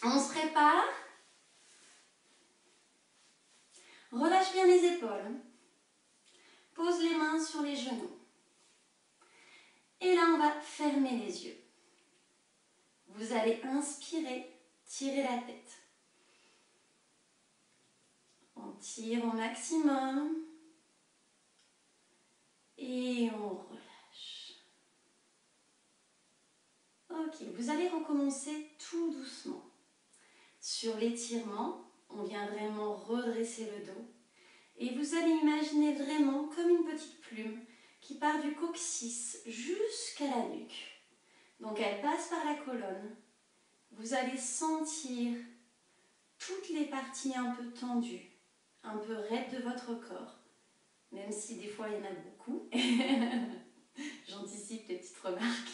On se prépare. Relâche bien les épaules. Pose les mains sur les genoux. Et là, on va fermer les yeux. Vous allez inspirer, tirer la tête. On tire au maximum. Et on relâche. Ok, vous allez recommencer tout doucement. Sur l'étirement, on vient vraiment redresser le dos. Et vous allez imaginer vraiment comme une petite plume qui part du coccyx jusqu'à la nuque. Donc elle passe par la colonne. Vous allez sentir toutes les parties un peu tendues, un peu raides de votre corps. Même si des fois il y en a beaucoup. J'anticipe les petites remarques.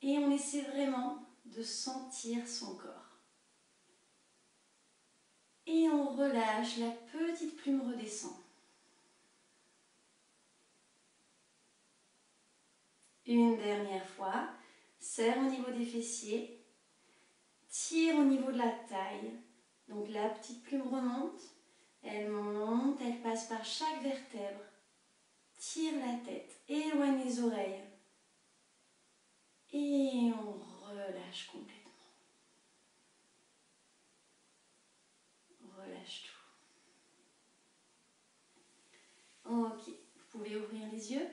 Et on essaie vraiment de sentir son corps. Et on relâche, la petite plume redescend. Une dernière fois, serre au niveau des fessiers, tire au niveau de la taille. Donc la petite plume remonte, elle passe par chaque vertèbre. Tire la tête, éloigne les oreilles. Et on relâche complètement. Relâche tout. Ok, vous pouvez ouvrir les yeux.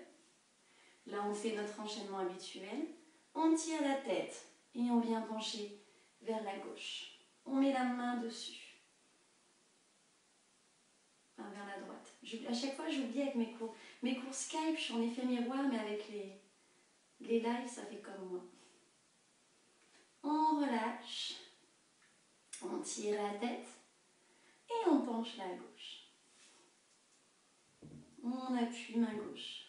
Là, on fait notre enchaînement habituel. On tire la tête et on vient pencher vers la gauche. On met la main dessus. Enfin, vers la droite. À chaque fois, j'oublie avec mes cours. Mes cours Skype, je suis en effet miroir, mais avec les lives, ça fait comme moi. On relâche. On tire la tête et on penche la gauche. On appuie main gauche.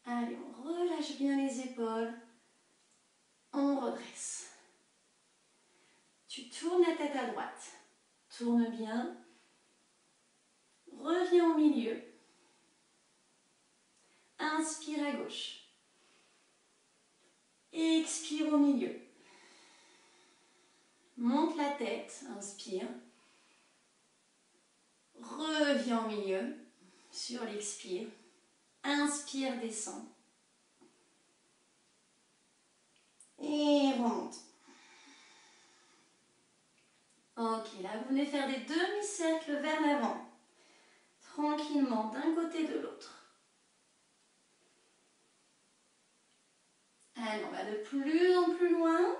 Allez, on relâche bien les épaules. On redresse. Tu tournes la tête à droite. Tourne bien. Reviens au milieu. Inspire à gauche. Expire au milieu. Monte la tête. Inspire. Reviens au milieu. Sur l'expire. Inspire, descend. Et remonte. Ok, là vous venez faire des demi-cercles vers l'avant. Tranquillement, d'un côté de l'autre. Allez, on va de plus en plus loin.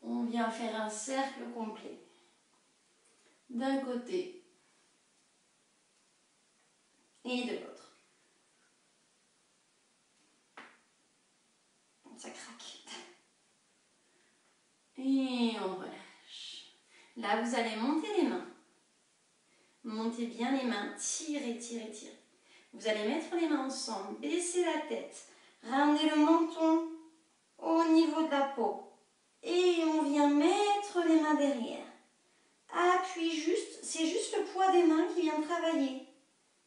On vient faire un cercle complet. D'un côté et de l'autre. Ça craque. Et on relâche. Là, vous allez monter les mains. Montez bien les mains. Tirez, tirez, tirez. Vous allez mettre les mains ensemble. Baissez la tête. Ramenez le menton au niveau de la peau. Et on vient mettre les mains derrière. Appuie juste. C'est juste le poids des mains qui vient travailler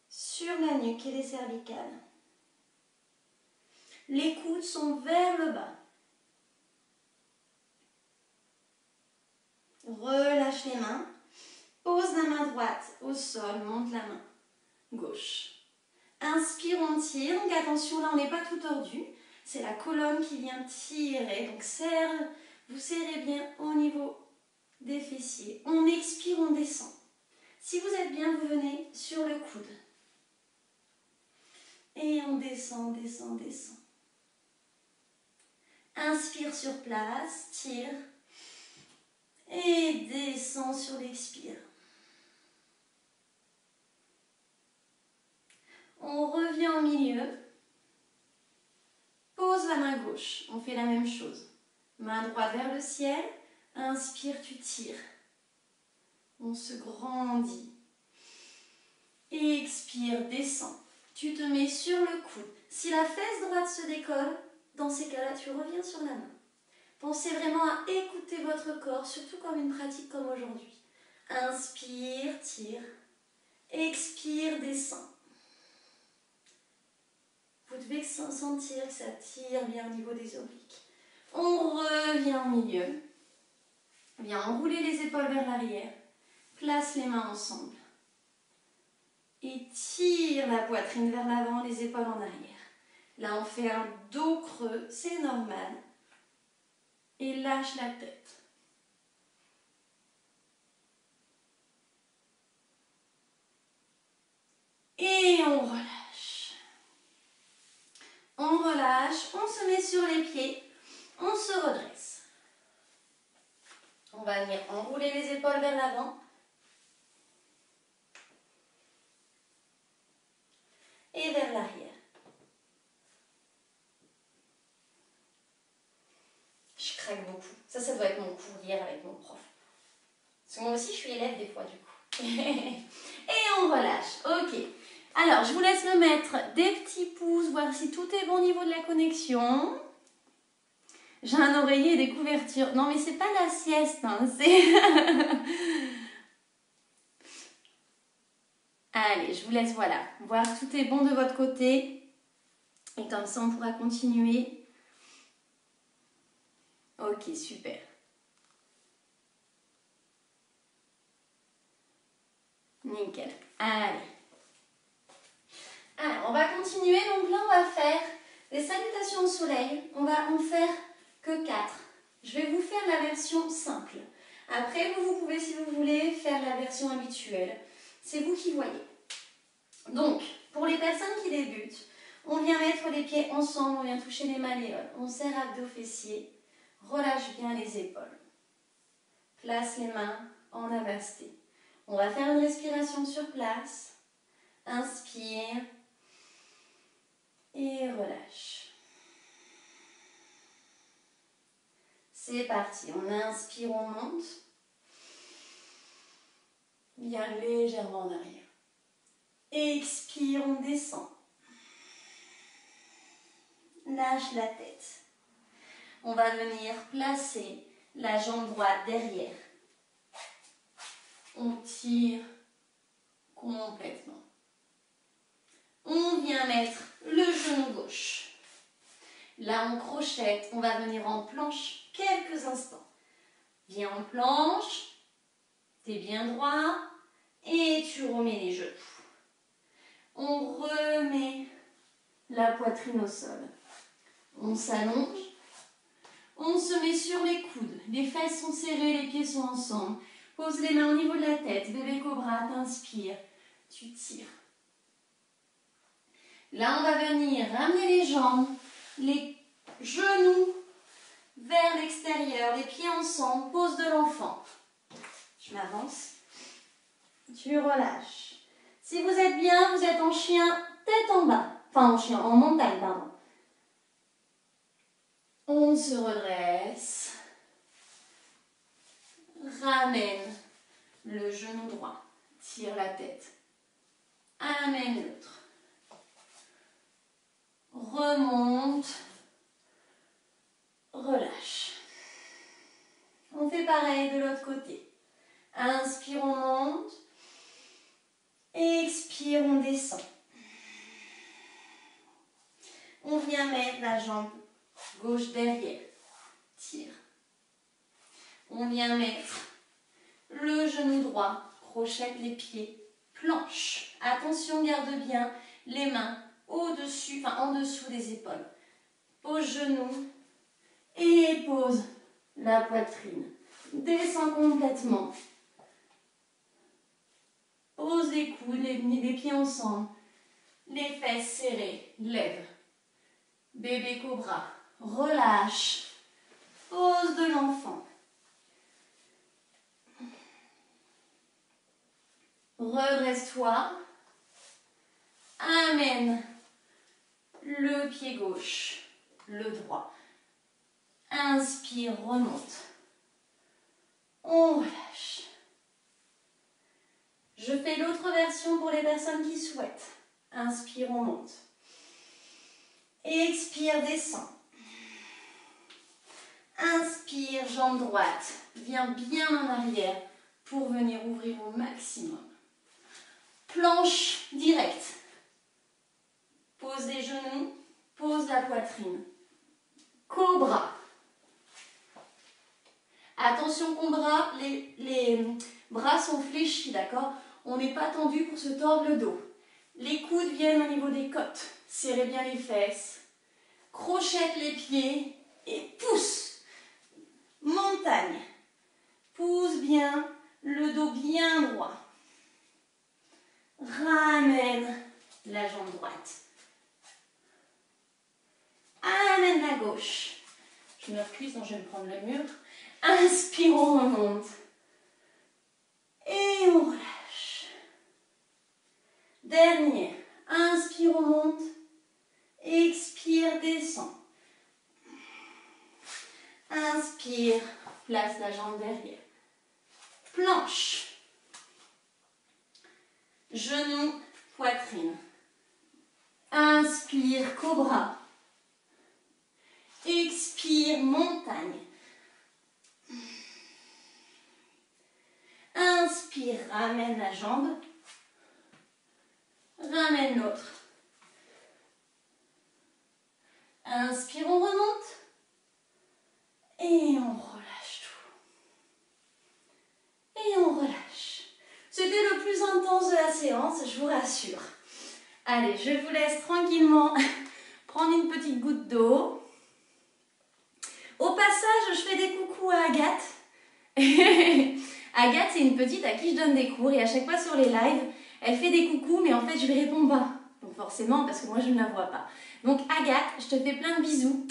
sur la nuque et les cervicales. Les coudes sont vers le bas. Relâche les mains. Pose la main droite au sol. Monte la main gauche. Inspire, on tire. Donc attention, là on n'est pas tout tordu. C'est la colonne qui vient tirer. Donc vous serrez bien au niveau des fessiers. On expire, on descend. Si vous êtes bien, vous venez sur le coude. Et on descend, descend, descend. Inspire sur place, tire. Et descend sur l'expire. On revient au milieu. Pose la main gauche. On fait la même chose. Main droite vers le ciel. Inspire, tu tires. On se grandit. Expire, descend. Tu te mets sur le coude. Si la fesse droite se décolle, dans ces cas-là, tu reviens sur la main. Pensez vraiment à écouter votre corps, surtout comme une pratique comme aujourd'hui. Inspire, tire. Expire, descend. sentir que ça tire bien au niveau des obliques. On revient au milieu. Viens enrouler les épaules vers l'arrière. Place les mains ensemble. Et tire la poitrine vers l'avant, les épaules en arrière. Là, on fait un dos creux, c'est normal. Et lâche la tête. Et on relâche. On relâche, on se met sur les pieds, on se redresse. On va venir enrouler les épaules vers l'avant. Et vers l'arrière. Je craque beaucoup. Ça doit être mon cours hier avec mon prof. Parce que moi aussi, je suis élève des fois, du coup. Et on relâche. Ok. Alors, je vous laisse me mettre des petits pouces, voir si tout est bon au niveau de la connexion. J'ai un oreiller et des couvertures. Non, mais c'est pas la sieste, hein, c'est... Allez, je vous laisse, voilà, voir si tout est bon de votre côté. Et comme ça, on pourra continuer. Ok, super. Nickel. Allez. Alors, on va continuer. Donc là, on va faire des salutations au soleil. On va en faire que 4. Je vais vous faire la version simple. Après, vous pouvez, si vous voulez, faire la version habituelle. C'est vous qui voyez. Donc, pour les personnes qui débutent, on vient mettre les pieds ensemble, on vient toucher les malléoles. On serre abdos fessiers. Relâche bien les épaules. Place les mains en namasté. On va faire une respiration sur place. Inspire. Et relâche. C'est parti. On inspire, on monte. Bien légèrement en arrière. Expire, on descend. Lâche la tête. On va venir placer la jambe droite derrière. On tire complètement. On vient mettre le genou gauche. Là, on crochette. On va venir en planche quelques instants. Viens en planche. T'es bien droit. Et tu remets les genoux. On remet la poitrine au sol. On s'allonge. On se met sur les coudes. Les fesses sont serrées, les pieds sont ensemble. Pose les mains au niveau de la tête. Bébé cobra, t'inspires. Tu tires. Là, on va venir ramener les jambes, les genoux vers l'extérieur, les pieds ensemble. Pose de l'enfant. Je m'avance. Tu relâches. Si vous êtes bien, vous êtes en chien, tête en bas. Enfin, en chien, en montagne, pardon. On se redresse. Ramène le genou droit. Tire la tête. Amène l'autre. Remonte. Relâche. On fait pareil de l'autre côté. Inspire, on monte. Expire, on descend. On vient mettre la jambe gauche derrière. Tire. On vient mettre le genou droit. Crochette les pieds. Planche. Attention, garde bien les mains au-dessus, enfin en dessous des épaules. Pose genou et pose la poitrine. Descends complètement. Pose les coudes, les pieds ensemble. Les fesses serrées. Lève. Bébé cobra. Relâche. Pose de l'enfant. Redresse-toi. Amène le pied gauche, le droit. Inspire, remonte. On relâche. Je fais l'autre version pour les personnes qui souhaitent. Inspire, on monte. Expire, descend. Inspire, jambe droite. Viens bien en arrière pour venir ouvrir au maximum. Planche directe. Pose les genoux. Pose poitrine. Cobra. Attention cobra, les bras sont fléchis, d'accord? On n'est pas tendu pour se tordre le dos. Les coudes viennent au niveau des côtes. Serrez bien les fesses. Crochette les pieds et pousse. Montagne. Pousse bien, le dos bien droit. Ramène la jambe droite. Amène la gauche. Je me recule, sinon je vais me prendre le mur. Inspire, on remonte. Et on relâche. Dernier. Inspire, on monte. Expire, descend. Inspire, place la jambe derrière. Planche. Genou, poitrine. Inspire, cobra. Expire, montagne. Inspire, ramène la jambe. Ramène l'autre. Inspire, on remonte. Et on relâche tout. Et on relâche. C'était le plus intense de la séance, je vous rassure. Allez, je vous laisse tranquillement prendre une petite goutte d'eau. Au passage, je fais des coucous à Agathe. Agathe, c'est une petite à qui je donne des cours et à chaque fois sur les lives, elle fait des coucous, mais en fait, je lui réponds pas. Donc forcément, parce que moi, je ne la vois pas. Donc Agathe, je te fais plein de bisous.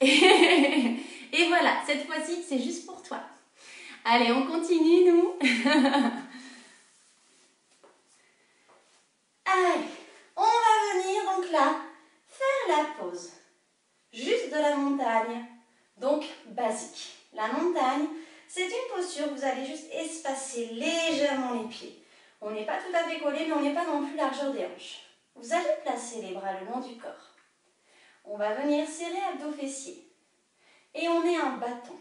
Et voilà, cette fois-ci, c'est juste pour toi. Allez, on continue, nous. Allez, on va venir donc là, faire la pause. Juste de la montagne. Donc, basique. La montagne, c'est une posture où vous allez juste espacer légèrement les pieds. On n'est pas tout à fait collé, mais on n'est pas non plus largeur des hanches. Vous allez placer les bras le long du corps. On va venir serrer abdos fessiers. Et on est un bâton.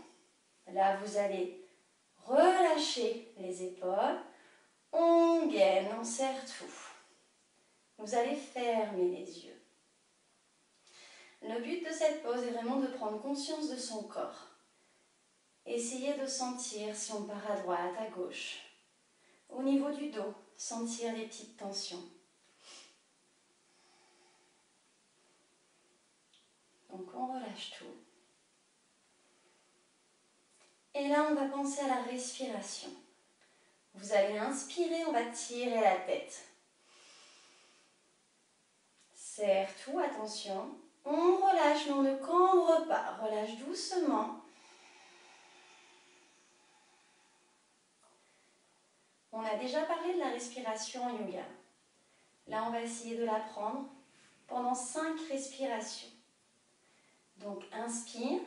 Là, vous allez relâcher les épaules. On gaine, on serre tout. Vous allez fermer les yeux. Le but de cette pause est vraiment de prendre conscience de son corps. Essayez de sentir si on part à droite, à gauche. Au niveau du dos, sentir les petites tensions. Donc on relâche tout. Et là, on va penser à la respiration. Vous allez inspirer, on va tirer la tête. Serre tout, attention. On relâche, mais on ne cambre pas. Relâche doucement. On a déjà parlé de la respiration en yoga. Là, on va essayer de la prendre pendant 5 respirations. Donc, inspire.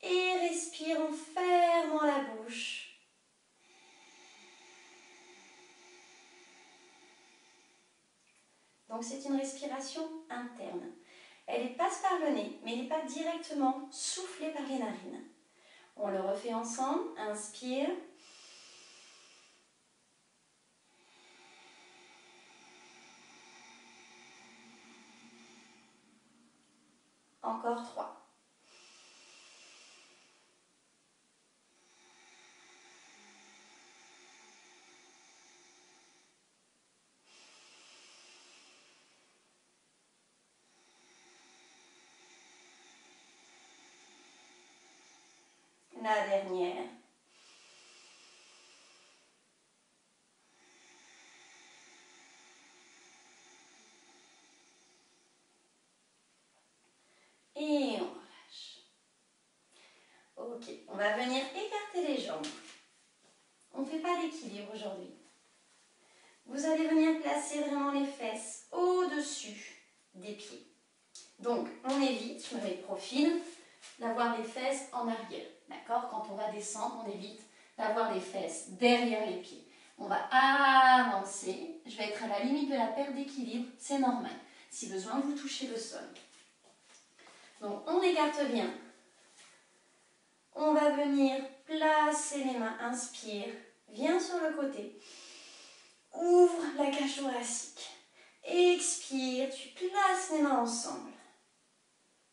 Et respire en fermant la bouche. Donc, c'est une respiration interne. Elle passe par le nez, mais elle n'est pas directement soufflée par les narines. On le refait ensemble. Inspire. Encore 3. La dernière. Et on relâche. Ok, on va venir écarter les jambes. On ne fait pas d'équilibre aujourd'hui. Vous allez venir placer vraiment les fesses au-dessus des pieds. Donc, on évite, je me mets de profil, d'avoir les fesses en arrière. D'accord? Quand on va descendre, on évite d'avoir les fesses derrière les pieds. On va avancer. Je vais être à la limite de la perte d'équilibre. C'est normal. Si besoin, vous touchez le sol. Donc, on écarte bien. On va venir placer les mains. Inspire. Viens sur le côté. Ouvre la cage thoracique. Expire. expire, tu places les mains ensemble.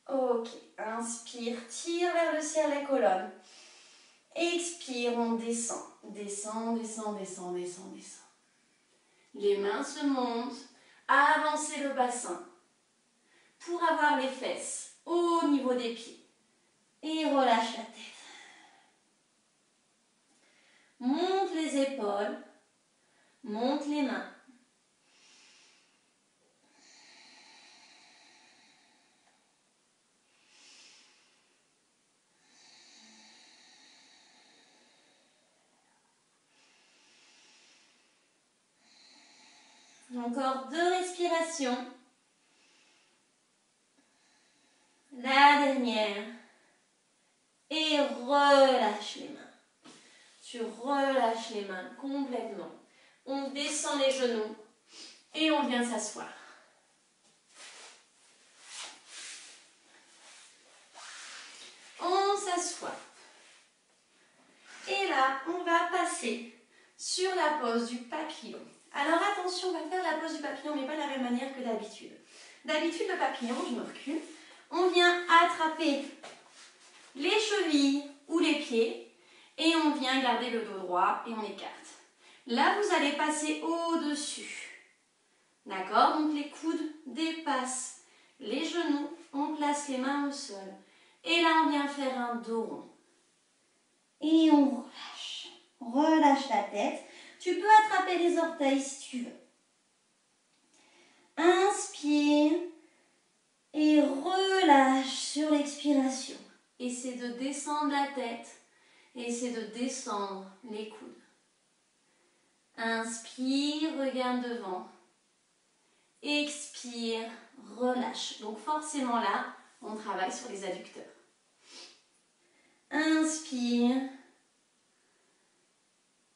Ok, inspire, tire vers le ciel la colonne. Expire, on descend. Descend, descend, descend, descend, descend. Les mains se montent. Avancez le bassin pour avoir les fesses au niveau des pieds. Et relâche la tête. Monte les épaules. Monte les mains. Encore 2 respirations. La dernière. Et relâche les mains. Tu relâches les mains complètement. On descend les genoux et on vient s'asseoir. On s'assoit. Et là, on va passer sur la pose du papillon. Alors attention, on va faire la pose du papillon, mais pas de la même manière que d'habitude. D'habitude, le papillon, je me recule, on vient attraper les chevilles ou les pieds et on vient garder le dos droit et on écarte. Là, vous allez passer au-dessus. D'accord? Donc les coudes dépassent les genoux, on place les mains au sol. Et là, on vient faire un dos rond. Et on relâche. Relâche la tête. Tu peux attraper les orteils si tu veux. Inspire et relâche sur l'expiration. Essaie de descendre la tête. Essaie de descendre les coudes. Inspire, regarde devant. Expire, relâche. Donc forcément là, on travaille sur les adducteurs. Inspire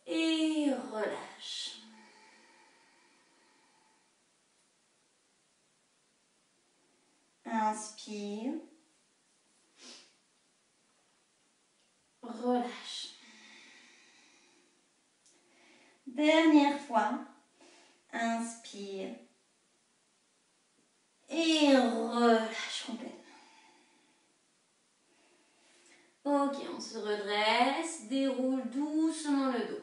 et relâche. Inspire, relâche. Dernière fois, inspire et relâche complètement. Ok, on se redresse, déroule doucement le dos.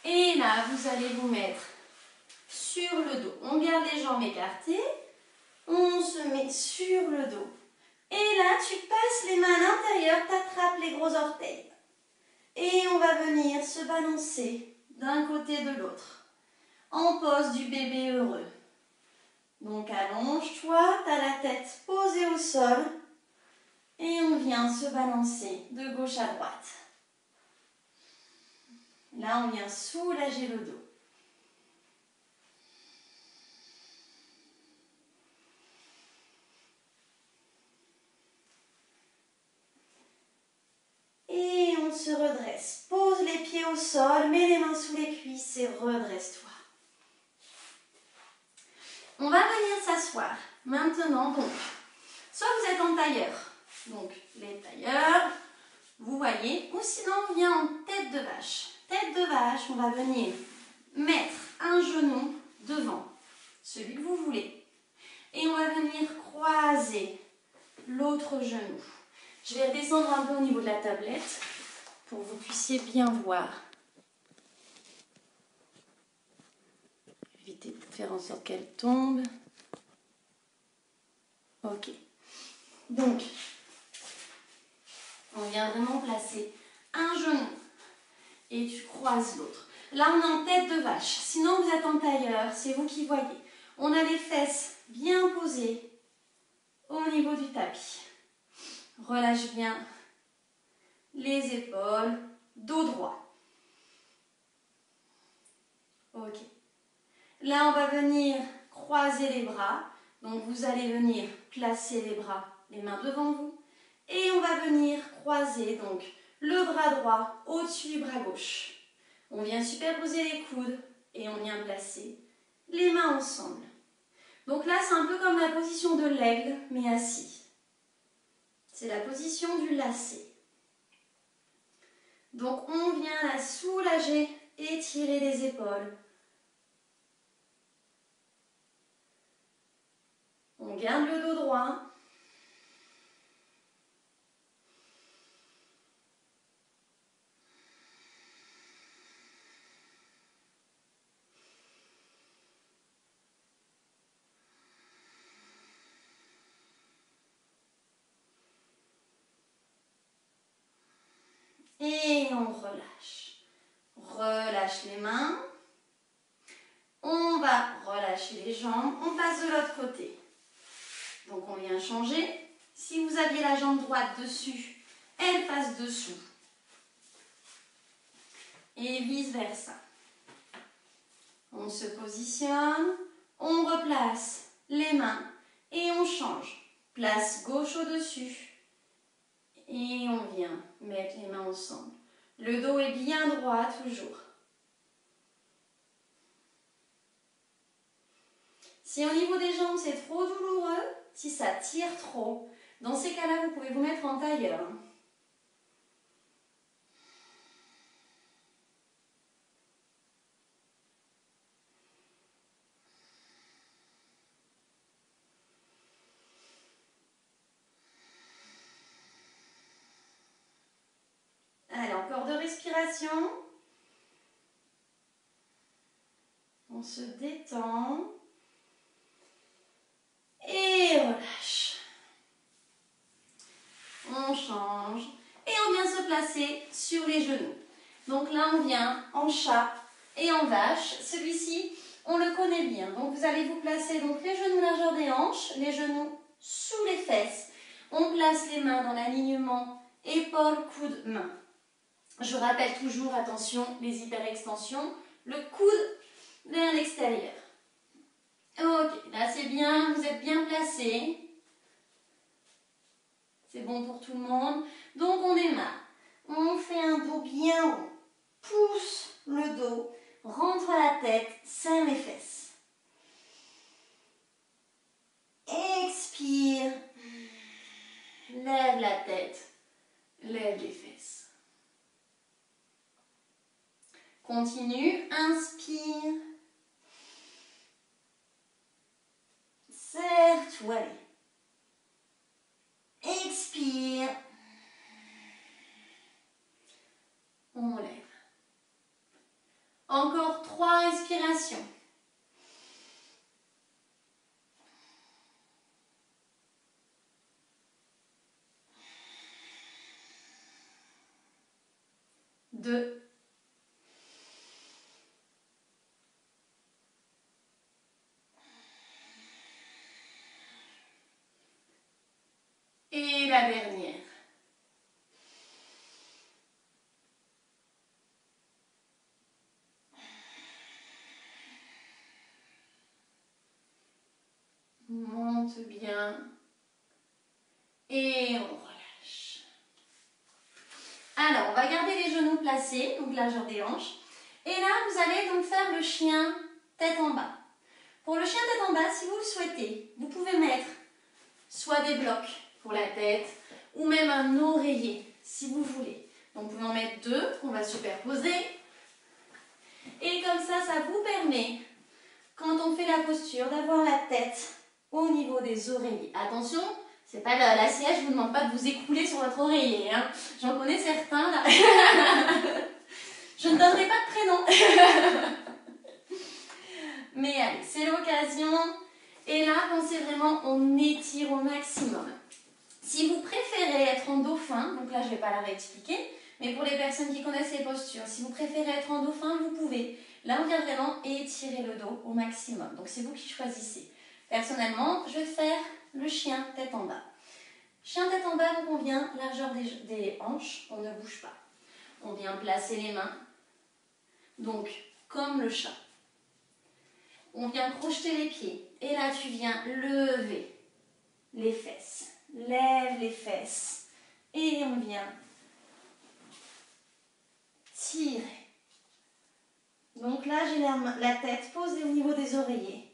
Et là, vous allez vous mettre sur le dos. On garde les jambes écartées, on se met sur le dos. Et là, tu passes les mains à l'intérieur, tu attrapes les gros orteils. Et on va venir se balancer d'un côté de l'autre, en pose du bébé heureux. Donc allonge-toi, tu as la tête posée au sol. Et on vient se balancer de gauche à droite. Là, on vient soulager le dos. Et on se redresse. Pose les pieds au sol, mets les mains sous les cuisses et redresse-toi. On va venir s'asseoir. Maintenant, donc, soit vous êtes en tailleur. Donc, les tailleurs, vous voyez. Ou sinon, on vient en tête de vache. Tête de vache, on va venir mettre un genou devant, celui que vous voulez. Et on va venir croiser l'autre genou. Je vais redescendre un peu au niveau de la tablette pour que vous puissiez bien voir. Évitez de faire en sorte qu'elle tombe. Ok. Donc, on vient vraiment placer un genou et tu croises l'autre. Là, on est en tête de vache. Sinon, vous êtes en tailleur, c'est vous qui voyez. On a les fesses bien posées au niveau du tapis. Relâche bien les épaules, dos droit. Ok. Là, on va venir croiser les bras. Donc, vous allez venir placer les bras, les mains devant vous. Et on va venir croiser donc le bras droit au-dessus du bras gauche. On vient superposer les coudes et on vient placer les mains ensemble. Donc là, c'est un peu comme la position de l'aigle, mais assis. C'est la position du lacet. Donc on vient la soulager, étirer les épaules. On garde le dos droit. Et on relâche. Relâche les mains. On va relâcher les jambes. On passe de l'autre côté. Donc on vient changer. Si vous aviez la jambe droite dessus, elle passe dessous. Et vice versa. On se positionne. On replace les mains. Et on change. Place gauche au-dessus. Et on vient mettre les mains ensemble. Le dos est bien droit toujours. Si au niveau des jambes c'est trop douloureux, si ça tire trop, dans ces cas-là, vous pouvez vous mettre en tailleur. Allez, encore de respiration. On se détend. Et relâche. On change. Et on vient se placer sur les genoux. Donc là, on vient en chat et en vache. Celui-ci, on le connaît bien. Donc vous allez vous placer donc, les genoux largeur des hanches, les genoux sous les fesses. On place les mains dans l'alignement épaules, coudes, mains. Je rappelle toujours, attention, les hyperextensions, le coude vers l'extérieur. Ok, là c'est bien, vous êtes bien placé. C'est bon pour tout le monde. Donc on démarre. On fait un dos bien rond. Pousse le dos, rentre la tête, serre les fesses. Expire. Lève la tête, lève les fesses. Continue, inspire. Serre-toi. Expire. On lève. Encore 3 respirations. Deux. Et la dernière. Monte bien. Et on relâche. Alors, on va garder les genoux placés, donc largeur des hanches. Et là, vous allez donc faire le chien tête en bas. Pour le chien tête en bas, si vous le souhaitez, vous pouvez mettre soit des blocs pour la tête, ou même un oreiller, si vous voulez. Donc, vous pouvez en mettre 2 qu'on va superposer. Et comme ça vous permet, quand on fait la posture, d'avoir la tête au niveau des oreillers. Attention, c'est pas la siège, je vous demande pas de vous écrouler sur votre oreiller. Hein. J'en connais certains là. Je ne donnerai pas de prénom. Mais allez, c'est l'occasion. Et là, pensez vraiment, on étire au maximum. Si vous préférez être en dauphin, donc là je ne vais pas la réexpliquer, mais pour les personnes qui connaissent les postures, si vous préférez être en dauphin, vous pouvez. Là, on vient vraiment étirer le dos au maximum. Donc c'est vous qui choisissez. Personnellement, je vais faire le chien tête en bas. Chien tête en bas, donc on vient largeur des hanches, on ne bouge pas. On vient placer les mains, donc comme le chat. On vient crocheter les pieds. Et là, tu viens lever les fesses. Lève les fesses. Et on vient tirer. Donc là, j'ai la tête posée au niveau des oreillers.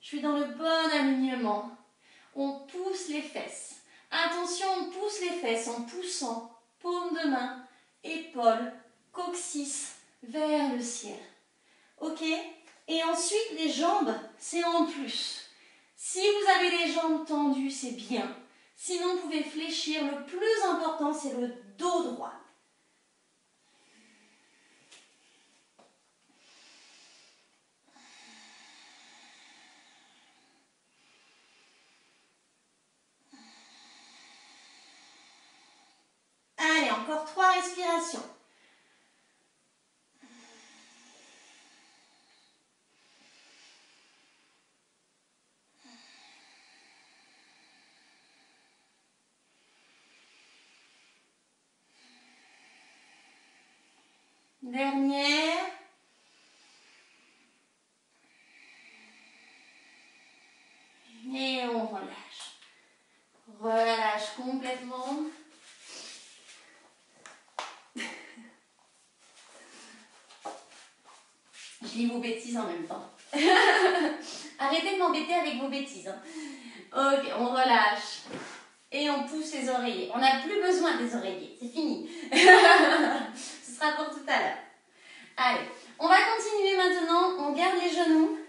Je suis dans le bon alignement. On pousse les fesses. Attention, on pousse les fesses en poussant paume de main, épaule, coccyx vers le ciel. Ok? Et ensuite, les jambes, c'est en plus. Si vous avez les jambes tendues, c'est bien. Sinon, vous pouvez fléchir. Le plus important, c'est le dos droit. Allez, encore 3 respirations. Dernière. Et on relâche. Relâche complètement. Je lis vos bêtises en même temps. Arrêtez de m'embêter avec vos bêtises. Hein. Ok, on relâche. Et on pousse les oreillers. On n'a plus besoin des oreillers. C'est fini. Ce sera pour tout à l'heure. Allez, on va continuer maintenant. On garde les genoux.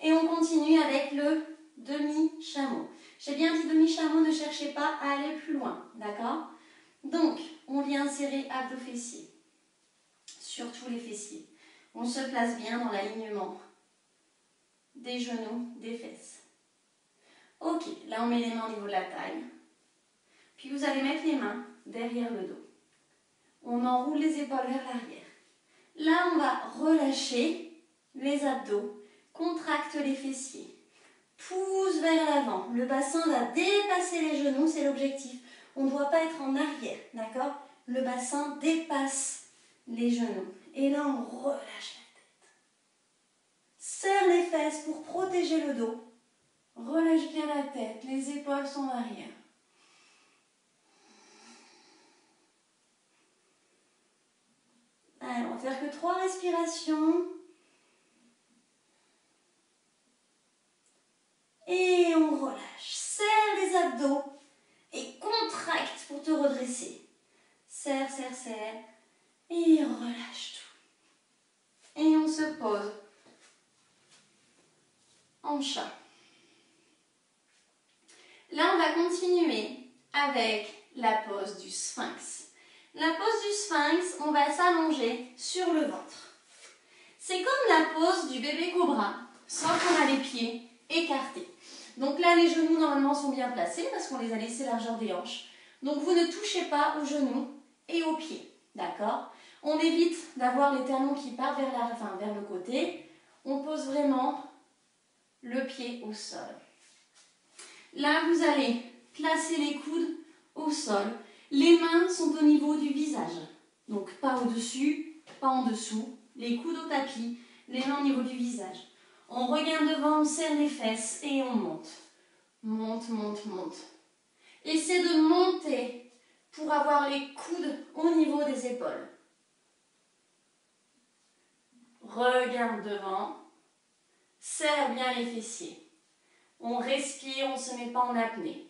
Et on continue avec le demi-chameau. J'ai bien dit demi-chameau, ne cherchez pas à aller plus loin. D'accord? Donc, on vient serrer abdos fessiers. Surtout les fessiers. On se place bien dans l'alignement des genoux, des fesses. Ok, là on met les mains au niveau de la taille. Puis vous allez mettre les mains derrière le dos. On enroule les épaules vers l'arrière. Là on va relâcher les abdos, contracte les fessiers. Pousse vers l'avant. Le bassin va dépasser les genoux, c'est l'objectif. On ne doit pas être en arrière, d'accord? Le bassin dépasse les genoux. Et là on relâche la tête. Serre les fesses pour protéger le dos. Relâche bien la tête, les épaules sont en arrière. Allez, on va faire que 3 respirations. Et on relâche. Serre les abdos et contracte pour te redresser. Serre, serre, serre. Et relâche tout. Et on se pose en chat. Là, on va continuer avec la pose du sphinx. La pose du sphinx, on va s'allonger sur le ventre. C'est comme la pose du bébé cobra, sauf qu'on a les pieds écartés. Donc là, les genoux, normalement, sont bien placés parce qu'on les a laissés largeur des hanches. Donc, vous ne touchez pas aux genoux et aux pieds. D'accord? On évite d'avoir les talons qui partent vers le côté. On pose vraiment le pied au sol. Là, vous allez placer les coudes au sol. Les mains sont au niveau du visage. Donc, pas au-dessus, pas en dessous. Les coudes au tapis, les mains au niveau du visage. On regarde devant, on serre les fesses et on monte. Monte, monte, monte. Essayez de monter pour avoir les coudes au niveau des épaules. Regarde devant. Serre bien les fessiers. On respire, on ne se met pas en apnée.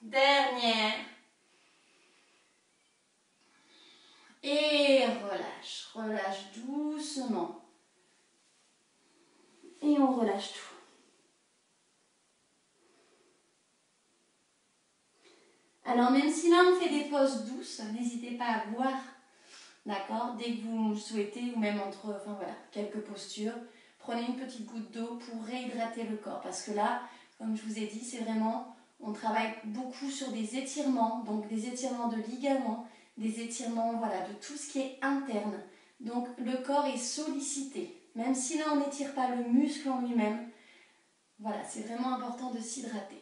Dernière. Et relâche. Relâche doucement. Et on relâche tout. Alors même si là on fait des pauses douces, n'hésitez pas à boire, d'accord? Dès que vous souhaitez, ou même entre quelques postures, prenez une petite goutte d'eau pour réhydrater le corps. Parce que là, comme je vous ai dit, c'est vraiment, on travaille beaucoup sur des étirements, donc des étirements de ligaments, des étirements de tout ce qui est interne. Donc le corps est sollicité. Même si là on n'étire pas le muscle en lui-même, voilà, c'est vraiment important de s'hydrater.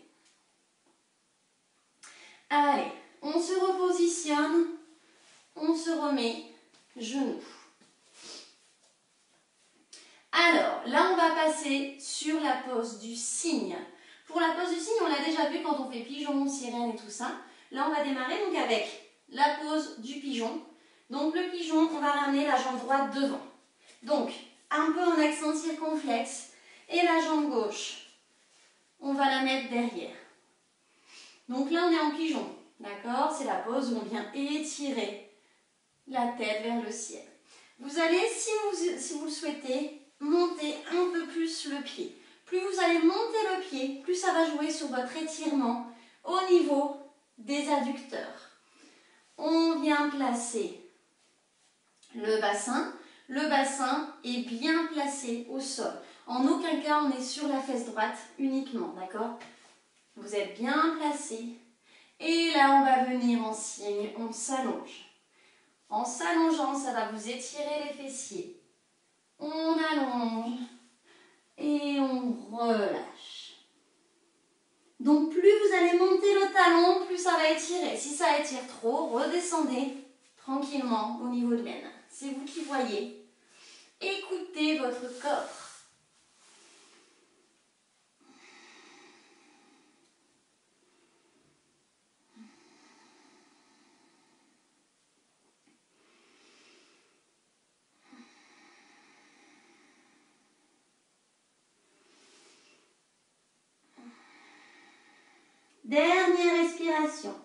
Allez, on se repositionne, on se remet genoux. Alors, là on va passer sur la pose du cygne. Pour la pose du cygne, on l'a déjà vu quand on fait pigeon, sirène et tout ça. Là on va démarrer donc avec la pose du pigeon. Donc le pigeon, on va ramener la jambe droite devant. Donc, un peu en accent circonflexe. Et la jambe gauche, on va la mettre derrière. Donc là, on est en pigeon. D'accord? C'est la pose où on vient étirer la tête vers le ciel. Vous allez, si vous le souhaitez, monter un peu plus le pied. Plus vous allez monter le pied, plus ça va jouer sur votre étirement au niveau des adducteurs. On vient placer le bassin. Le bassin est bien placé au sol. En aucun cas, on est sur la fesse droite uniquement, d'accord? Vous êtes bien placé. Et là, on va venir en signe, on s'allonge. En s'allongeant, ça va vous étirer les fessiers. On allonge et on relâche. Donc, plus vous allez monter le talon, plus ça va étirer. Si ça étire trop, redescendez tranquillement au niveau de l'aine. C'est vous qui voyez. Écoutez votre corps. Dernière respiration.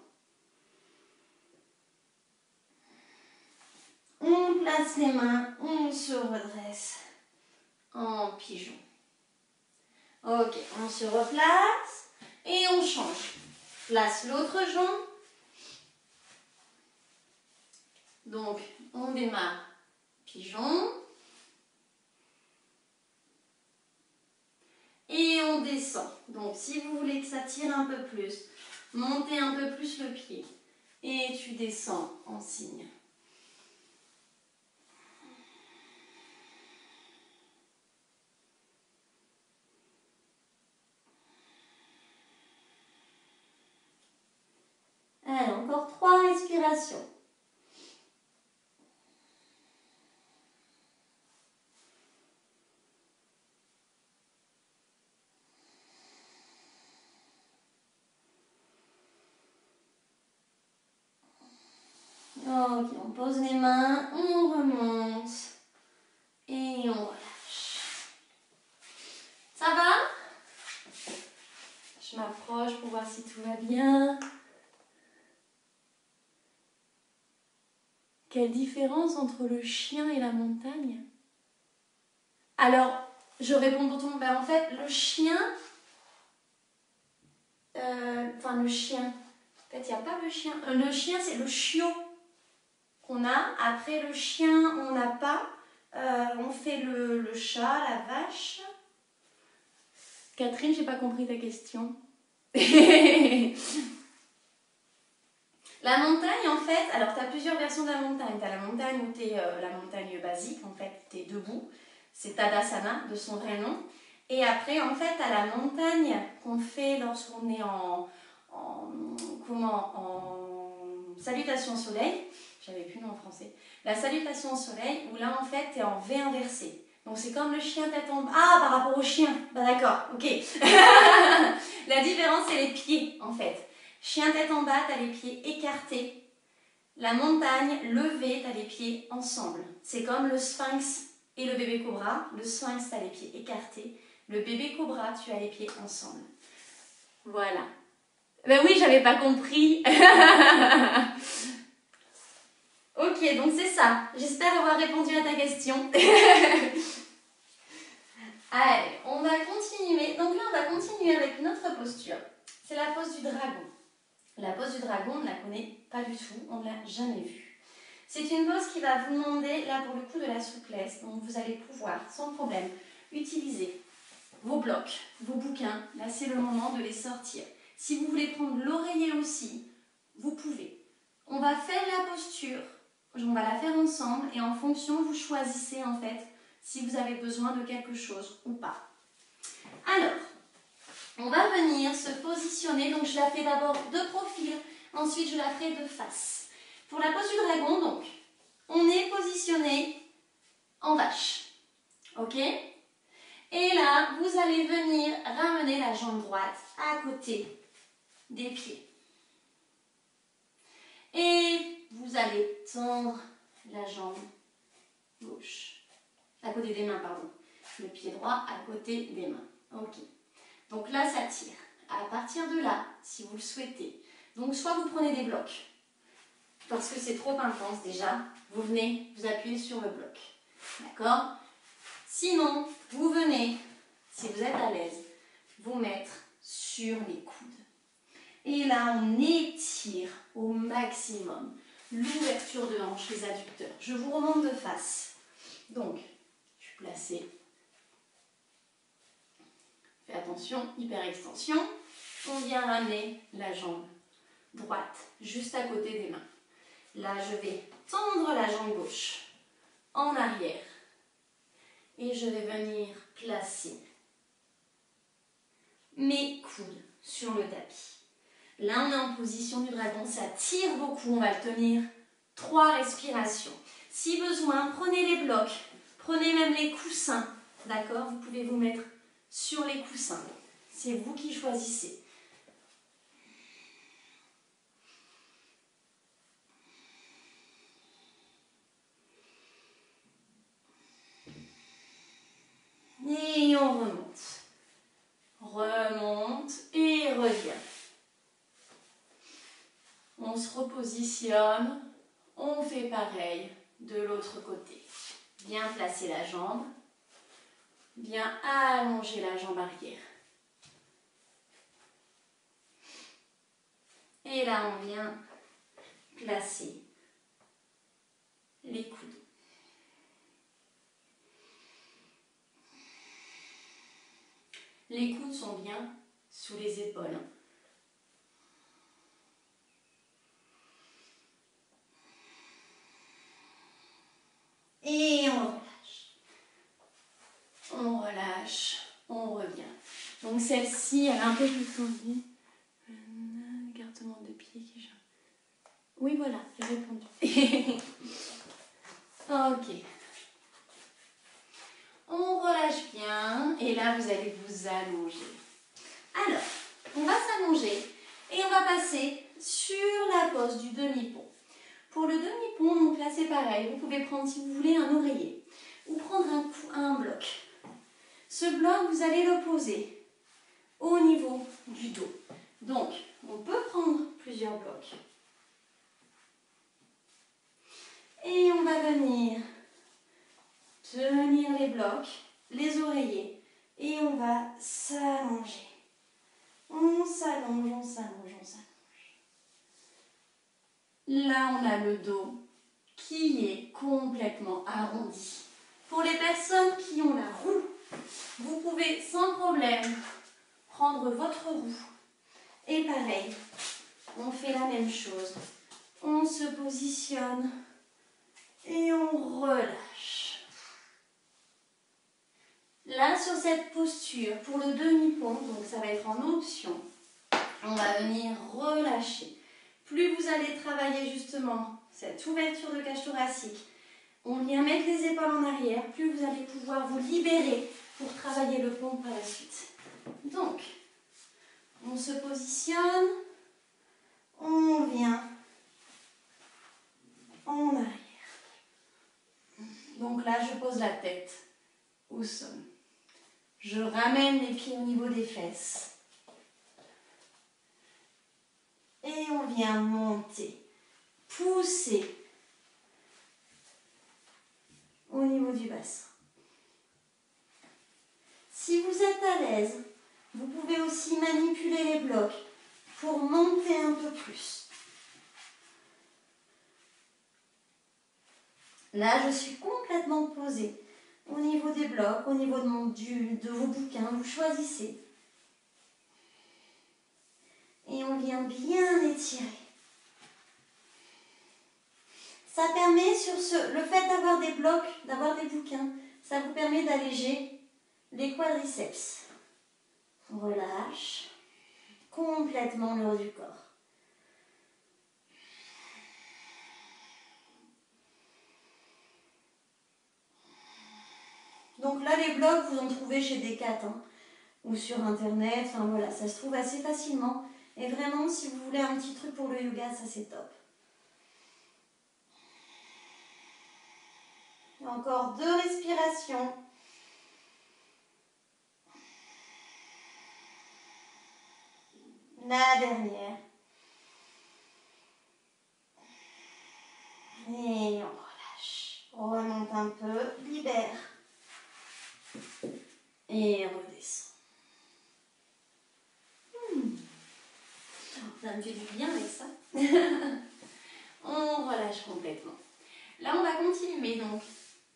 On place les mains, on se redresse en pigeon. Ok, on se replace et on change. Place l'autre jambe. Donc, on démarre pigeon. Et on descend. Donc, si vous voulez que ça tire un peu plus, montez un peu plus le pied. Et tu descends en cygne. Allez, encore 3 respirations. Ok, on pose les mains, on remonte et on relâche. Ça va? Je m'approche pour voir si tout va bien. Quelle différence entre le chien et la montagne? Alors, je réponds pour tout le monde. En fait, le chien... le chien... En fait, il n'y a pas le chien. Le chien, c'est le chiot qu'on a. Après, le chien, on n'a pas. On fait le chat, la vache. Catherine, j'ai pas compris ta question. La montagne, en fait, alors tu as plusieurs versions de la montagne. Tu as la montagne où tu es la montagne basique, en fait, tu es debout. C'est Tadasana, de son vrai nom. Et après, en fait, tu as la montagne qu'on fait lorsqu'on est en salutation au soleil. J'avais plus le nom en français. La salutation au soleil, où là, en fait, tu es en V inversé. Donc, c'est comme le chien tête en bas. Ah, par rapport au chien. Bah, d'accord, ok. La différence, c'est les pieds, en fait. Chien tête en bas, tu as les pieds écartés. La montagne levée, tu as les pieds ensemble. C'est comme le sphinx et le bébé cobra. Le sphinx, tu as les pieds écartés. Le bébé cobra, tu as les pieds ensemble. Voilà. Ben oui, j'avais pas compris. Ok, donc c'est ça. J'espère avoir répondu à ta question. Allez, on va continuer. Donc là, on va continuer avec une autre posture. C'est la pose du dragon. La pose du dragon, on ne la connaît pas du tout, on ne l'a jamais vue. C'est une pose qui va vous demander, là pour le coup, de la souplesse. Donc vous allez pouvoir, sans problème, utiliser vos blocs, vos bouquins. Là, c'est le moment de les sortir. Si vous voulez prendre l'oreiller aussi, vous pouvez. On va faire la posture, on va la faire ensemble et en fonction, vous choisissez en fait si vous avez besoin de quelque chose ou pas. Alors, on va venir se positionner, donc je la fais d'abord de profil, ensuite je la ferai de face. Pour la pose du dragon, donc, on est positionné en vache, ok? Et là, vous allez venir ramener la jambe droite à côté des pieds. Et vous allez tendre la jambe gauche. À côté des mains, pardon. Le pied droit à côté des mains. Ok. Donc là, ça tire. À partir de là, si vous le souhaitez, donc soit vous prenez des blocs, parce que c'est trop intense déjà, vous venez vous appuyer sur le bloc. D'accord? Sinon, vous venez, si vous êtes à l'aise, vous mettre sur les coudes. Et là, on étire au maximum l'ouverture de hanche, les adducteurs. Je vous remonte de face. Donc, je suis placée. Fais attention, hyperextension. On vient ramener la jambe droite juste à côté des mains. Là, je vais tendre la jambe gauche en arrière. Et je vais venir placer mes coudes sur le tapis. Là, on est en position du dragon, ça tire beaucoup, on va le tenir 3 respirations. Si besoin, prenez les blocs, prenez même les coussins, d'accord? Vous pouvez vous mettre sur les coussins, c'est vous qui choisissez. Et on remonte. Remonte et revient. On se repositionne, on fait pareil de l'autre côté. Bien placer la jambe, bien allonger la jambe arrière. Et là, on vient placer les coudes. Les coudes sont bien sous les épaules. Et on relâche. On relâche, on revient. Donc celle-ci, elle est un peu plus tendue. Écartement de pied qui gêne. Oui, voilà, j'ai répondu. Ok. On relâche bien et là, vous allez vous allonger. Alors, on va s'allonger et on va passer sur la pose du demi-pont. Pour le demi-pont, donc là c'est pareil, vous pouvez prendre si vous voulez un oreiller ou prendre un bloc. Ce bloc, vous allez le poser au niveau du dos. Donc, on peut prendre plusieurs blocs. Et on va venir tenir les blocs, les oreillers, et on va s'allonger. On s'allonge, on s'allonge, on s'allonge. Là, on a le dos qui est complètement arrondi. Pour les personnes qui ont la roue, vous pouvez sans problème prendre votre roue. Et pareil, on fait la même chose. On se positionne et on relâche. Là, sur cette posture, pour le demi-pont, donc ça va être en option, on va venir relâcher. Plus vous allez travailler justement cette ouverture de cage thoracique, on vient mettre les épaules en arrière, plus vous allez pouvoir vous libérer pour travailler le pont par la suite. Donc, on se positionne, on vient en arrière. Donc là, je pose la tête au sol. Je ramène les pieds au niveau des fesses. Et on vient monter, pousser au niveau du bassin. Si vous êtes à l'aise, vous pouvez aussi manipuler les blocs pour monter un peu plus. Là, je suis complètement posée au niveau des blocs, au niveau de vos bouquins, vous choisissez. Et on vient bien étirer. Ça permet, le fait d'avoir des blocs, d'avoir des bouquins, ça vous permet d'alléger les quadriceps. On relâche complètement le haut du corps. Donc là, les blocs, vous en trouvez chez Decathlon hein, ou sur Internet. Enfin voilà, ça se trouve assez facilement. Et vraiment, si vous voulez un petit truc pour le yoga, ça c'est top. Encore 2 respirations. La dernière. Et on relâche. On remonte un peu, libère. Et redescend. Ça me fait du bien avec ça. On relâche complètement. Là, on va continuer. Donc,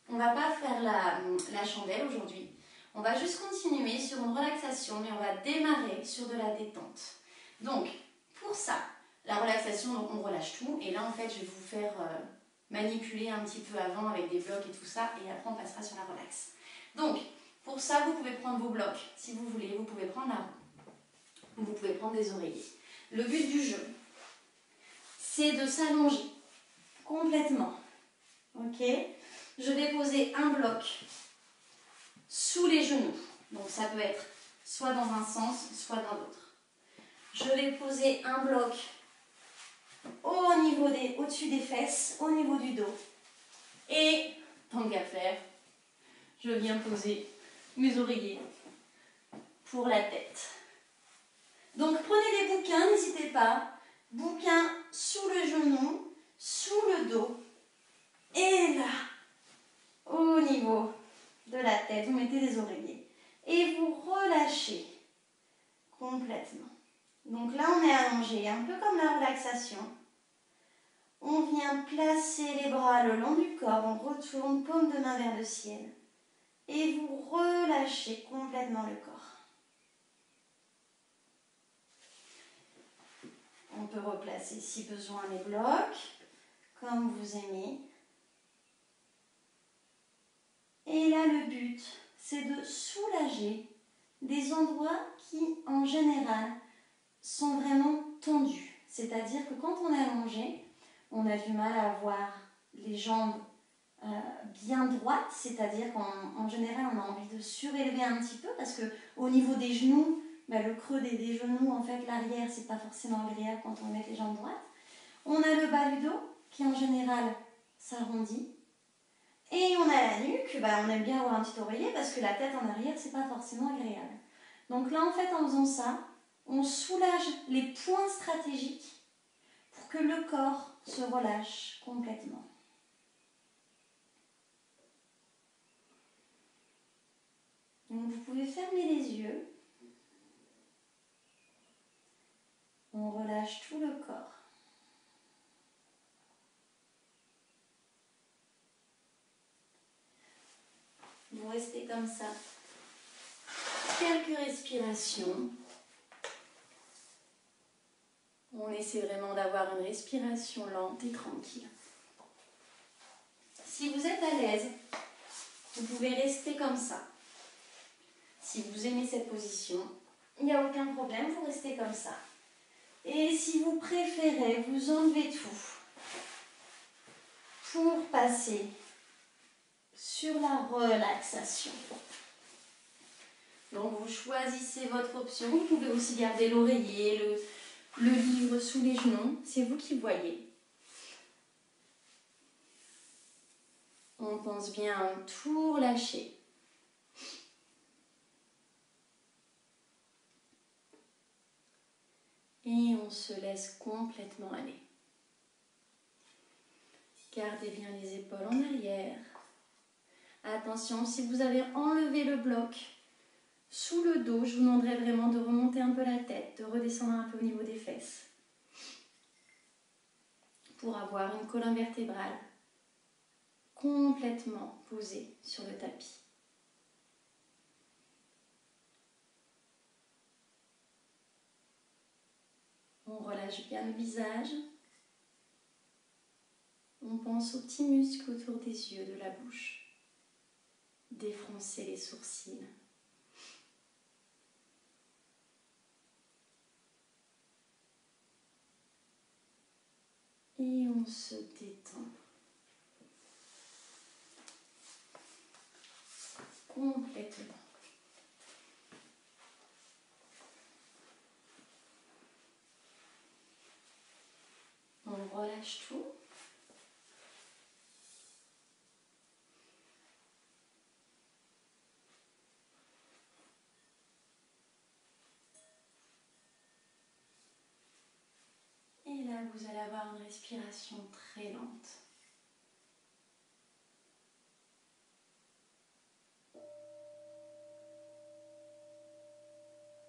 on ne va pas faire la chandelle aujourd'hui. On va juste continuer sur une relaxation, mais on va démarrer sur de la détente. Donc, pour ça, la relaxation, donc on relâche tout. Et là, en fait, je vais vous faire manipuler un petit peu avant avec des blocs et tout ça. Et après, on passera sur la relax. Donc, pour ça, vous pouvez prendre vos blocs. Si vous voulez, vous pouvez prendre la roue. Vous pouvez prendre des oreillers. Le but du jeu, c'est de s'allonger complètement. Ok? Je vais poser un bloc sous les genoux. Donc ça peut être soit dans un sens, soit dans l'autre. Je vais poser un bloc au-dessus des fesses, au niveau du dos. Et, tant qu'à faire, je viens poser mes oreillers pour la tête. Donc prenez des bouquins, n'hésitez pas. Bouquin sous le genou, sous le dos. Et là, au niveau de la tête, vous mettez les oreillers. Et vous relâchez complètement. Donc là, on est allongé, un peu comme la relaxation. On vient placer les bras le long du corps, on retourne paume de main vers le ciel. Et vous relâchez complètement le corps. On peut replacer si besoin les blocs, comme vous aimez. Et là, le but, c'est de soulager des endroits qui, en général, sont vraiment tendus. C'est-à-dire que quand on est allongé, on a du mal à avoir les jambes bien droites, c'est-à-dire qu'en général, on a envie de surélever un petit peu parce qu'au niveau des genoux, le creux des genoux, en fait, l'arrière, c'est pas forcément agréable quand on met les jambes droites. On a le bas du dos qui, en général, s'arrondit. Et on a la nuque, on aime bien avoir un petit oreiller parce que la tête en arrière, c'est pas forcément agréable. Donc là, en fait, en faisant ça, on soulage les points stratégiques pour que le corps se relâche complètement. Donc vous pouvez fermer les yeux. On relâche tout le corps. Vous restez comme ça. Quelques respirations. On essaie vraiment d'avoir une respiration lente et tranquille. Si vous êtes à l'aise, vous pouvez rester comme ça. Si vous aimez cette position, il n'y a aucun problème, vous restez comme ça. Et si vous préférez, vous enlevez tout pour passer sur la relaxation. Donc vous choisissez votre option. Vous pouvez aussi garder l'oreiller, le livre sous les genoux. C'est vous qui voyez. On pense bien à tout relâcher. Et on se laisse complètement aller. Gardez bien les épaules en arrière. Attention, si vous avez enlevé le bloc sous le dos, je vous demanderai vraiment de remonter un peu la tête, de redescendre un peu au niveau des fesses pour avoir une colonne vertébrale complètement posée sur le tapis. On relâche bien le visage. On pense aux petits muscles autour des yeux, de la bouche. Défroncer les sourcils. Et on se détend. Complètement. On relâche tout. vous allez avoir une respiration très lente.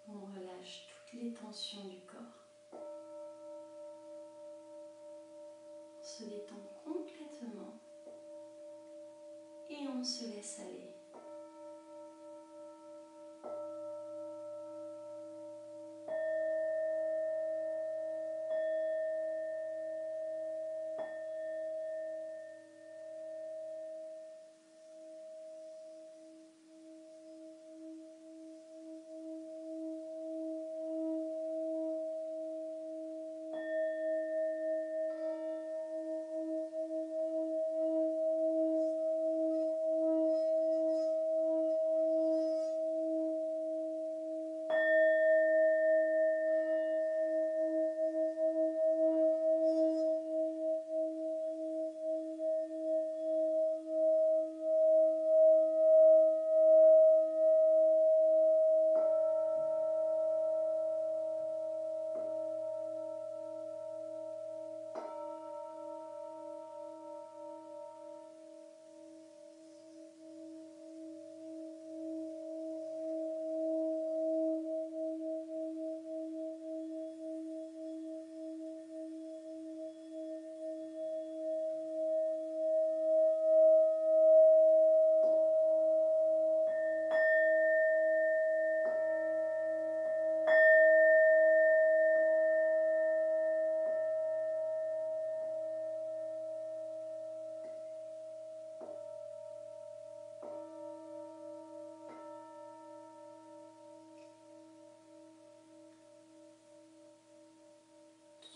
On relâche toutes les tensions du corps. On se détend complètement et on se laisse aller.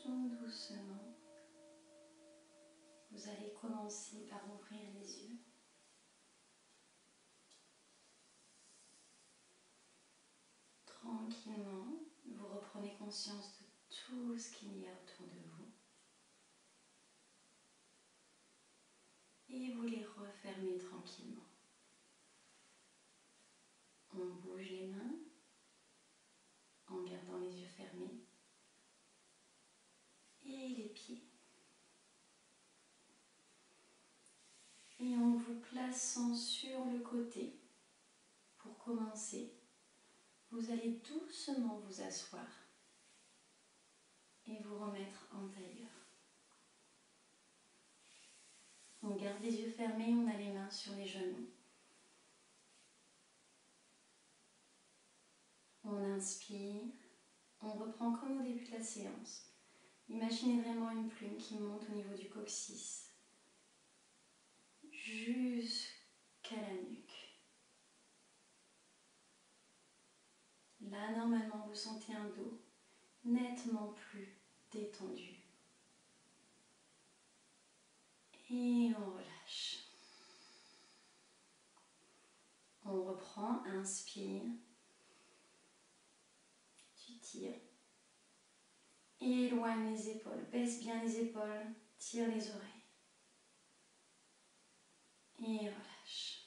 Tout doucement, vous allez commencer par ouvrir les yeux. Tranquillement, vous reprenez conscience de tout ce qu'il y a autour de vous. Et vous les refermez tranquillement. On bouge les mains en gardant les yeux fermés. Et les pieds. Et en vous plaçant sur le côté, pour commencer, vous allez doucement vous asseoir et vous remettre en tailleur. On garde les yeux fermés, on a les mains sur les genoux. On inspire, on reprend comme au début de la séance. Imaginez vraiment une plume qui monte au niveau du coccyx, jusqu'à la nuque. Là, normalement, vous sentez un dos nettement plus détendu. Et on relâche. On reprend, inspire. Tu tires. Éloigne les épaules, baisse bien les épaules, tire les oreilles. Et relâche.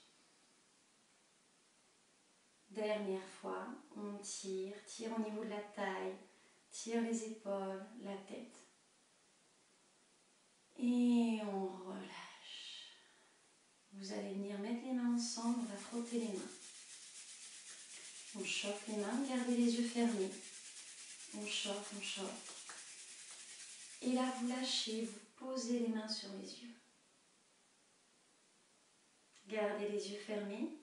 Dernière fois, on tire, tire au niveau de la taille, tire les épaules, la tête. Et on relâche. Vous allez venir mettre les mains ensemble, on va frotter les mains. On chauffe les mains, gardez les yeux fermés. On chauffe, on chauffe. Et là, vous lâchez, vous posez les mains sur les yeux. Gardez les yeux fermés.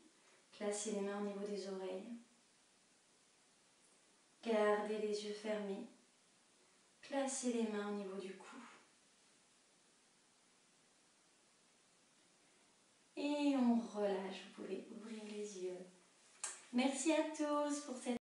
Placez les mains au niveau des oreilles. Gardez les yeux fermés. Placez les mains au niveau du cou. Et on relâche. Vous pouvez ouvrir les yeux. Merci à tous pour cette